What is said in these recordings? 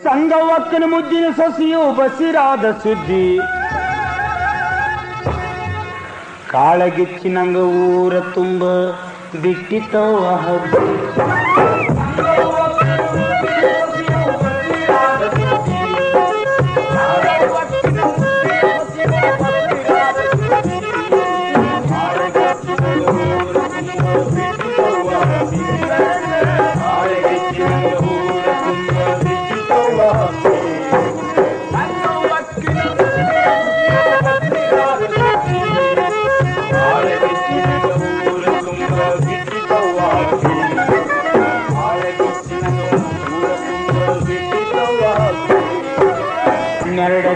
ಸಂಗವ್ವಕ್ಕನ ಮುದ್ದಿನ ಸೊಸೆಯು ಬಸಿರಾದ ಸುದ್ದಿ ಕಾಳಗಿಚ್ಚಿನಂಗ ಊರ ತುಂಬ ಬಿಟ್ಟಿತವ ಹಬ್ಬಿ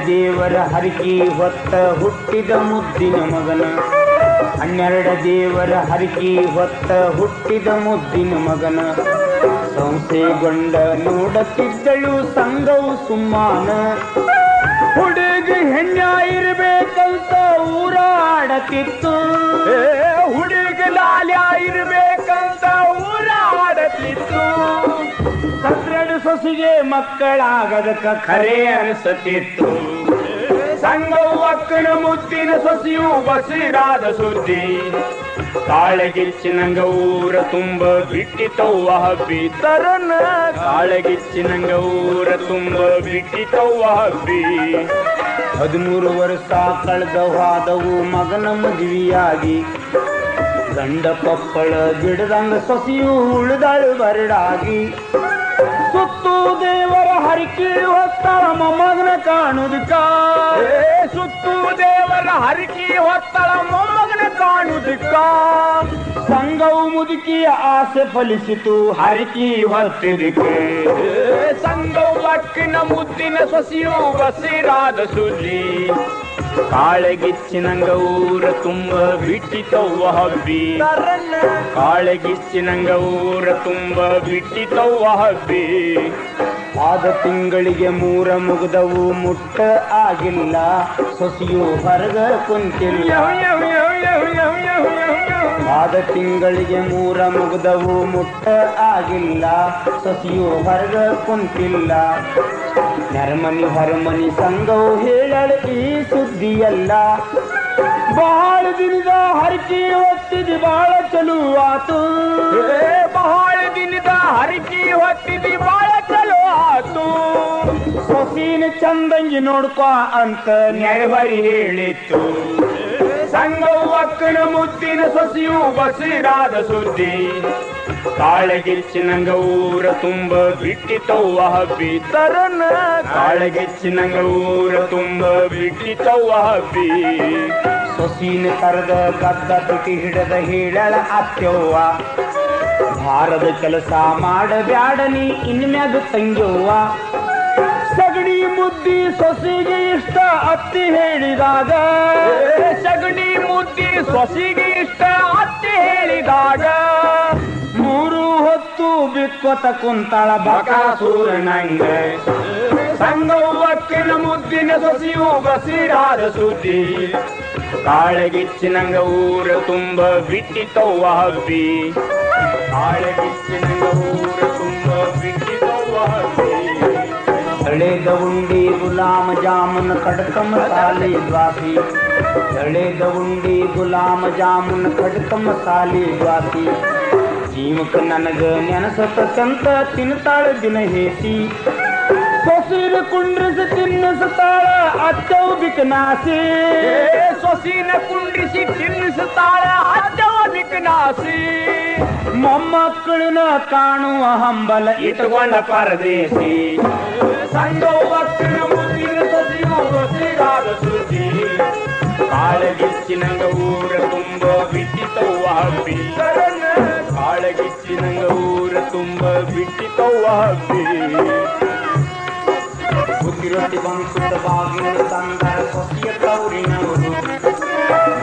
ದೇವರ ಹರಕಿ ಹೊತ್ತ ಹುಟ್ಟಿದ ಮುದ್ದಿನ ಮಗನ 12 ದೇವರ ಹರಕಿ ಹೊತ್ತ ಹುಟ್ಟಿದ ಮುದ್ದಿನ ಮಗನ ಸಂಸೆಗೊಂಡ ನೋಡುತ್ತಿದ್ದಳು ಸಂಗವು ಸುಮ್ಮಾನ ಹುಡುಗಿ ಹೆಣ್ಣ ಇರಬೇಕಂತ ಊರಾಡತಿತ್ತು ಹುಡುಗಿ ಲಾಲ್ಯ ಇರಬೇಕಂತ ಊರಾಡತಿತ್ತು 12 ಸೊಸಿಗೆ ಮಕ್ಕಳಾಗದಕ್ಕ ಖರೆ ಅನಿಸುತ್ತಿತ್ತು ಸಂಗವ್ವಕ್ಕನ ಮುದ್ದಿನ ಸೊಸೆಯು ಬಸಿರಾದ ಸುದ್ದಿ ಕಾಳಗಿಚ್ಚಿನಂಗ ಊರ ತುಂಬ ಬಿಟ್ಟಿತವ್ವ ಹಬ್ಬಿ ತರನ ಕಾಳಗಿಚ್ಚಿನಂಗ ಊರ ತುಂಬ ಬಿಟ್ಟಿತವ್ವ ಹಬ್ಬಿ 13 ವರ್ಷ ಕಳೆದವಾದವು ಮಗನ ಮದುವೆಯಾಗಿ ಗಂಡ ಪಪ್ಪಳ ಗಿಡದಂಗ ಸೊಸೆಯು ಉಳಿದಾಳು ಬರಡಾಗಿ ಸುತ್ತು ದೇವರ ಹರಕಿ ಹೊತ್ತಳ ಮೊಮ್ಮಗನ ಕಾಣುದಕ್ಕ ಸುತ್ತು ದೇವರ ಹರಕಿ ಹೊತ್ತಳ ಮೊಮ್ಮಗನ ಕಾಣುದಕ್ಕ ಸಂಗವು ಮುದುಕಿಯ ಆಸೆ ಫಲಿಸಿತು ಹರಕಿ ಹೊತ್ತಿದಕ್ಕೆ ಸಂಗವ್ವಕ್ಕನ ಮುದ್ದಿನ ಸೊಸೆಯು ಬಸಿರಾದ ಸುದ್ದಿ ಕಾಳಗಿಚ್ಚಿನಂಗ ಊರ ತುಂಬ ಬಿಟ್ಟಿತವ್ವ ಹಬ್ಬಿ ಕಾಳಗಿಚ್ಚಿನಂಗ ಊರ ತುಂಬ ಬಿಟ್ಟಿತವ್ವ ಹಬ್ಬಿ ಆದ ತಿಂಗಳಿಗೆ 3 ಮುಗಿದವು ಮುಟ್ಟ ಆಗಿಲ್ಲ ಸೊಸೆಯು ಹೊರಗ ಕುಂತಿಲ್ಲ ಆದ ತಿಂಗಳಿಗೆ 3 ಮುಗಿದವು ಮುಟ್ಟ ಆಗಿಲ್ಲ ಸೊಸೆಯು ಹೊರಗ ಕುಂತಿಲ್ಲ ನೆರಮನಿ ಹೊರಮನಿ ಸಂಗವು ಹೇಳಳ ಈ ಸುದ್ದಿಯಲ್ಲ ಬಹಳ ದಿನದ ಹರಕಿ ಹೊತ್ತಿದಿ ಬಾಳ ಚಲೋ ಆತು ಬಹಳ ದಿನದ ಹರಕಿ ಹೊತ್ತಿದಿ ಬಾಳ ಚಲೋ ಆತು ಸೊಸೀನ ಚಂದಂಗಿ ನೋಡ್ಕೊ ಅಂತ ನೆರವರಿ ಹೇಳಿತ್ತು ಸಂಗವ್ವಕ್ಕನ ಮುದ್ದಿನ ಸೊಸೆಯು ಬಸಿರಾದ ಸುದ್ದಿ ಕಾಳಗಿಚ್ಚಿನಂಗ ಊರ ತುಂಬ ಬಿಟ್ಟಿತವ್ವ ಹಬ್ಬಿ ತರನ ಕಾಳಗಿಚ್ಚಿನಂಗ ಊರ ತುಂಬ ಬಿಟ್ಟಿತವ್ವ ಹಬ್ಬಿ ಸೊಸೀನ ಕರೆದ ಗದ್ದ ತುಟಿ ಹಿಡದ ಹೇಳಳ ಅತ್ಯವ್ವ ಭಾರದ ಕೆಲಸ ಮಾಡಬ್ಯಾಡನಿ ಇನ್ಮ್ಯಾಗ ತಂಗ್ಯವ್ವ ಸಗಣಿ ಮುದ್ದಿ ಸೊಸೆಗೆ ಇಷ್ಟ ಅತ್ತಿ ಹೇಳಿದಾಗ ಸಗಣಿ ಮುದ್ದಿ ಸೊಸೆಗೆ ಇಷ್ಟ ಅತ್ತಿ ಹೇಳಿದಾಗ 3 ಹೊತ್ತು ಬಿಕ್ಕೊತ ಕುಂತಾಳ ಬಕಾಸೂರನಂಗ ಸಂಗವ್ವಕ್ಕನ ಮುದ್ದಿನ ಸೊಸೆಯು ಬಸಿರಾದ ಸುದ್ದಿ ಕಾಳಗಿಚ್ಚಿನಂಗ ಊರ ತುಂಬ ಬಿಟ್ಟಿತವ್ವ ಹಬ್ಬಿ ಕಾಳಗಿಚ್ಚಿನಂಗ ಊರ ತುಂಬ ಬಿಟ್ಟಿತವ್ವ ಹಬ್ಬಿ ತಳೆದ ಉಂಡಿ ಗುಲಾಮ ಜಾಮುನ್ ಕಡಕ ಮಸಾಲೆ ದ್ವಾಸಿ ತಳೆದ ಉಂಡಿ ಗುಲಾಮ ಜಾಮುನ್ ಕಡಕ ಮಸಾಲೆ ದ್ವಾಸಿ ಜೀವಕ ನನಗ ನೆನಸತಂತ ತಿನ್ತಾಳ ದಿನ ಹೇಸಿ ಸೊಸೀನ ಕುಂಡ್ರಿಸಿ ತಿನ್ನಿಸ್ತಾಳ ಅಚ್ಚವು ಬಿಕನಾಸಿ ಸೊಸೀನ ಕುಂಡ್ರಿಸಿ ತಿನ್ನಿಸ್ತಾಳ ಅಚ್ಚವ ಬಿಕನಾಸಿ ಮೊಮ್ಮಕ್ಕಳನ್ನ ಕಾಣುವ ಹಂಬಲ ಇಟ್ಟುಕೊಂಡ ಪರದೇಶಿ ಸಂಗವ್ವಕ್ಕನ ಮುದ್ದಿನ ಸೊಸೆಯು ಬಸಿರಾದ ಸುದ್ದಿ ಕಾಳಗಿಚ್ಚಿನಂಗ ಊರ ತುಂಬ ಬಿಟ್ಟಿತವ್ವ ಹಬ್ಬಿ ಕಾಳಗಿಚ್ಚಿನಂಗ ಊರ ತುಂಬ ಬಿಟ್ಟಿತವ್ವ ಹಬ್ಬಿ ಬುದ್ಧಿರೊಟ್ಟಿ ಬಂಸುತ್ತ ಬಾಗಿಲು ತಂದ ಸೊಸೆಯ ತವರಿನವರು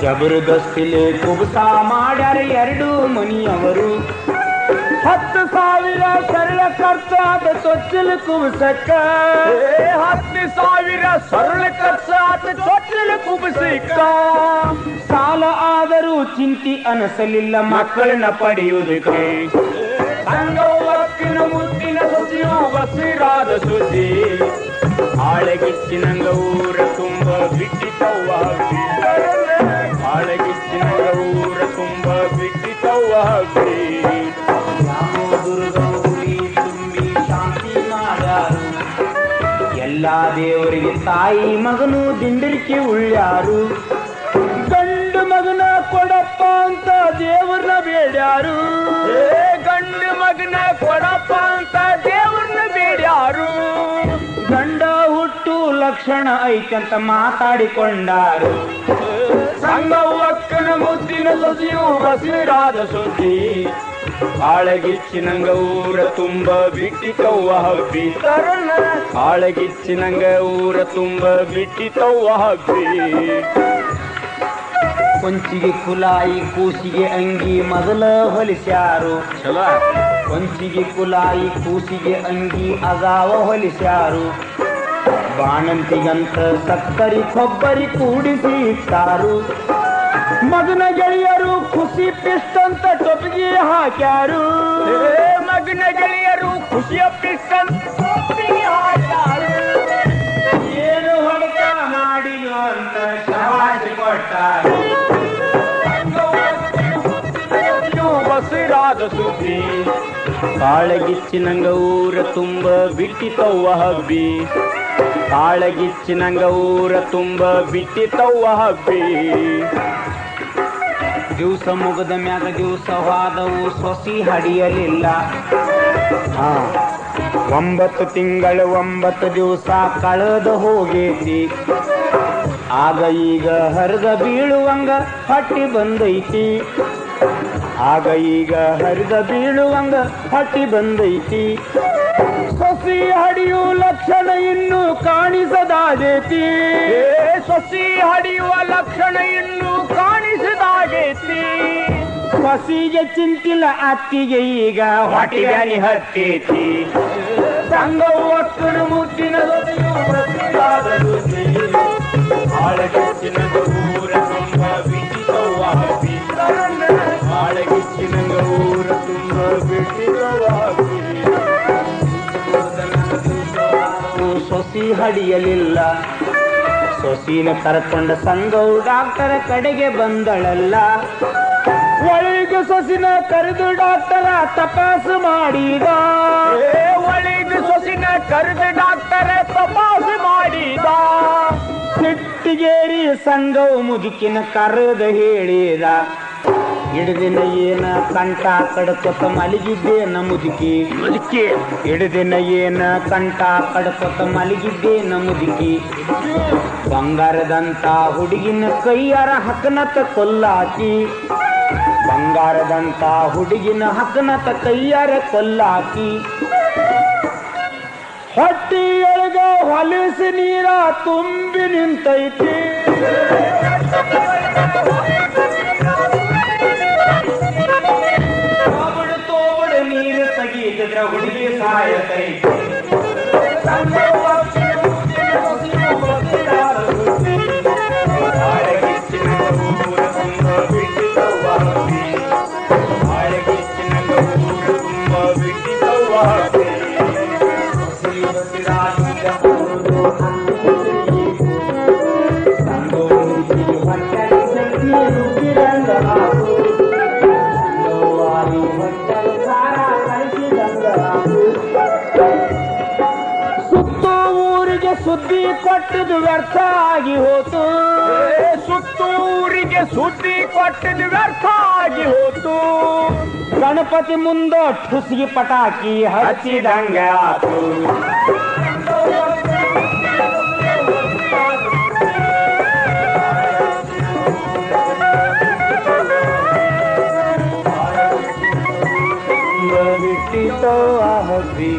ಜಬರ್ದಸ್ತಿಲೆ ಕುಬಸ ಮಾಡ್ಯಾರ 2 ಮನಿಯವರು 10,000 ಸರಳ ಖರ್ಚಾದ ಚೊಚ್ಚಲ ಕುಬಸಕ್ಕ 10,000 ಸರಳ ಖರ್ಚಾದ ಚೊಚ್ಚಲ ಕುಬಸಕ್ಕ ಸಾಲ ಆದರೂ ಚಿಂತಿ ಅನಿಸಲಿಲ್ಲ ಮಕ್ಕಳನ್ನ ಪಡೆಯುವುದಕ್ಕೆ ಸಂಗವ್ವಕ್ಕನ ಮುದ್ದಿನ ಸೊಸೆಯು ಬಸಿರಾದ ಸುದ್ದಿ ಆಳಗಿಚ್ಚಿನಂಗ ಊರ ತುಂಬ ಬಿಟ್ಟಿತವ್ವ ಆಳಗಿಚ್ಚಿನಂಗ ಊರ ತುಂಬ ಬಿಟ್ಟಿತವ್ವ ದುರ್ಗೌರಿ ತುಂಬಿ ಶಾಂತಿ ಮಾಡ್ಯಾರು ಎಲ್ಲಾ ದೇವರಿಗೆ ತಾಯಿ ಮಗನು ದಿಂಡಿರ್ಕಿ ಉಳ್ಳ್ಯಾರು ಗಂಡು ಮಗನ ಕೊಡಪ್ಪ ಅಂತ ದೇವ್ರನ್ನ ಬೇಡ್ಯಾರು ಗಂಡು ಮಗನ ಕೊಡಪ್ಪ ಅಂತ ದೇವ್ರನ್ನ ಬೇಡ್ಯಾರು ಗಂಡ ಹುಟ್ಟು ಲಕ್ಷಣ ಐತಂತ ಮಾತಾಡಿಕೊಂಡಾರು ಸಂಗವ್ವಕ್ಕನ ಮುದ್ದಿನ ಸೊಸೆಯು ಬಸಿರಾದ ಸುದ್ದಿ ಆಳಗಿಚ್ಚಿನಂಗ ಊರ ತುಂಬ ಬಿಟ್ಟಿತವ್ವ ಹಬ್ಬಿ ಆಳಗಿಚ್ಚಿನಂಗ ಊರ ತುಂಬ ಬಿಟ್ಟಿತವ್ವ ಹಬ್ಬಿ ಕೊಂಚಿಗೆ ಕುಲಾಯಿ ಕೂಸಿಗೆ ಅಂಗಿ ಮೊದಲ ಹೊಲಿಸ್ಯಾರು ಚಲೋ ಕೊಂಚಿಗೆ ಕುಲಾಯಿ ಕೂಸಿಗೆ ಅಂಗಿ ಅಗಾವ ಹೊಲಿಸ್ಯಾರು ಬಾಣಂತಿಗಂತ ಸಕ್ಕರಿ ಕೊಬ್ಬರಿ ಕೂಡಿಸಿ ಇಟ್ಟಾರು ಮಗನ ಗೆಳೆಯರು ಖುಷಿ ಪಿಸ್ತಂತ ಟೊಪಿಗೆ ಹಾಕ್ಯಾರು ಮಗನ ಗೆಳೆಯರು ಖುಷಿಯ ಪಿಸ್ತಂತ ಟೊಪಿಗೆ ಹಾಕ್ಯಾರು ಏನು ಹೊಡೆತ ಮಾಡಿದ್ರು ಅಂತ ಶವಾಸಿ ಕೊಟ್ಟಾರು ಬಸಿರಾದ ಸುದ್ದಿ ಕಾಳಗಿಚ್ಚಿನಂಗ ಊರ ತುಂಬ ಬಿಟ್ಟಿತವ್ವ ಹಬ್ಬಿ ಕಾಳಗಿಚ್ಚಿನಂಗ ಊರ ತುಂಬ ಬಿಟ್ಟಿತವ್ವ ಹಬ್ಬಿ ದಿವಸ ಮುಗದ ಮ್ಯಾಗ ದಿವಸ ಹೋದವು ಸೊಸಿ ಹಡಿಯಲಿಲ್ಲ 9 ತಿಂಗಳು 9 ದಿವಸ ಕಳೆದ ಹೋಗೇತಿ ಆಗ ಈಗ ಹರಿದ ಬೀಳುವಂಗ ಹಟ್ಟಿ ಬಂದೈತಿ ಆಗ ಈಗ ಹರಿದ ಬೀಳುವಂಗ ಹಟ್ಟಿ ಬಂದೈತಿ ಸೊಸಿ ಹಡಿಯು ಲಕ್ಷಣ ಇನ್ನು ಕಾಣಿಸದಾಗೈತಿ ಸೊಸಿ ಹಡಿಯುವ ಲಕ್ಷಣ ಇನ್ನು ಕಾಣಿಸದಾಗೈತಿ ಸೊಸಿಗೆ ಚಿಂತಿಲ್ಲ ಅತ್ತಿಗೆ ಈಗ ಹೊಟ್ಟಿಗೆ ಹತ್ತೈತಿ ಸಂಗವ್ವಕ್ಕನ ಮುದ್ದಿನ ಸೊಸೆಯು ಬಸಿರಾದ ಸುದ್ದಿ ಆಳಗಿಚ್ಚಿನ ಊರ ತುಂಬ ಬಿಟ್ಟಿತವ್ವ ಹಬ್ಬಿ ಆಳಗಿಚ್ಚಿನಂಗ ಊರ ತುಂಬ ಬಿಟ್ಟಿತವ್ವ ಹಬ್ಬಿ ಸೊಸಿ ಹಡಿಯಲಿಲ್ಲ ಸೊಸಿನ ಕರ್ಕೊಂಡ ಸಂಘವು ಡಾಕ್ಟರ ಕಡೆಗೆ ಬಂದಳಲ್ಲ ಒಳಗೆ ಸೊಸಿನ ಕರೆದು ಡಾಕ್ಟರ ತಪಾಸು ಮಾಡಿದ ಒಳಗೆ ಸೊಸಿನ ಕರೆದು ಡಾಕ್ಟರ ತಪಾಸು ಮಾಡಿದ ಸಿಟ್ಟಿಗೇರಿ ಸಂಘವು ಮುದುಕಿನ ಕರೆದು ಹೇಳಿದ ಹಿಡಿದಿನ ಏನ ಕಂಠ ಕಡ್ಕೊತ ಮಲಗಿದ್ದೇನ ಮುದುಕಿ ಹಿಡಿದಿನ ಏನ ಕಂಠ ಕಡ್ಕೊತ ಮಲಗಿದ್ದೇನ ಮುದುಕಿ ಬಂಗಾರದಂತ ಹುಡುಗಿನ ಕೈಯಾರ ಹಕ್ಕನತ ಕೊಲ್ಲಾಕಿ ಬಂಗಾರದಂತ ಹುಡುಗಿನ ಹಕ್ಕನತ ಕೈಯಾರ ಕೊಲ್ಲಾಕಿ ಹೊಟ್ಟಿಯೊಳಗ ಹೊಲಸು ನೀರ ತುಂಬಿ ನಿಂತೈತಿ ತೋಬಡು ನೀರು ತೆಗೀತಿದ್ರ ಹುಡುಗಿ ಸಾಯತೈತಿ ಸುದ್ದಿ ಕೊಟ್ಟದು ವ್ಯರ್ಥ ಆಗಿ ಹೋತು ಸುತ್ತೂರಿಗೆ ಸುದ್ದಿ ಕೊಟ್ಟದು ವ್ಯರ್ಥ ಆಗಿ ಹೋತು ಗಣಪತಿ ಮುಂದ ಠುಸ್ಗಿ ಪಟಾಕಿ ಹಚ್ಚಿದಂಗ ಆತು ಬಿಟ್ಟಿತೋ ಆ ಹಬ್ಬಿ